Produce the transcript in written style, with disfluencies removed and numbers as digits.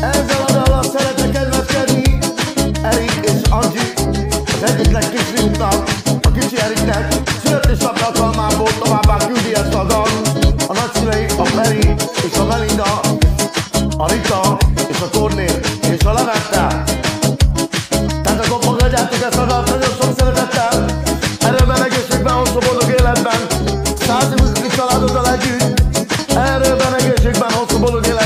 Ezzel a dallal szeretek kedveskedni Erik és Angie, az egyik legkisfiúknak, a kicsi Eriknek születésnapja alkalmából továbbá küldi ezt a dal a nagyszülei, a Feri és a Melinda, a Rita és a Kornél és a Levente. Tehát akkor fogadjátok ezt a dalt nagyon sok szeretettel. Erőben, egészségben, hosszú boldog életben, 100 éves családoddal együtt. Erőben, egészségben, hosszú boldog életben.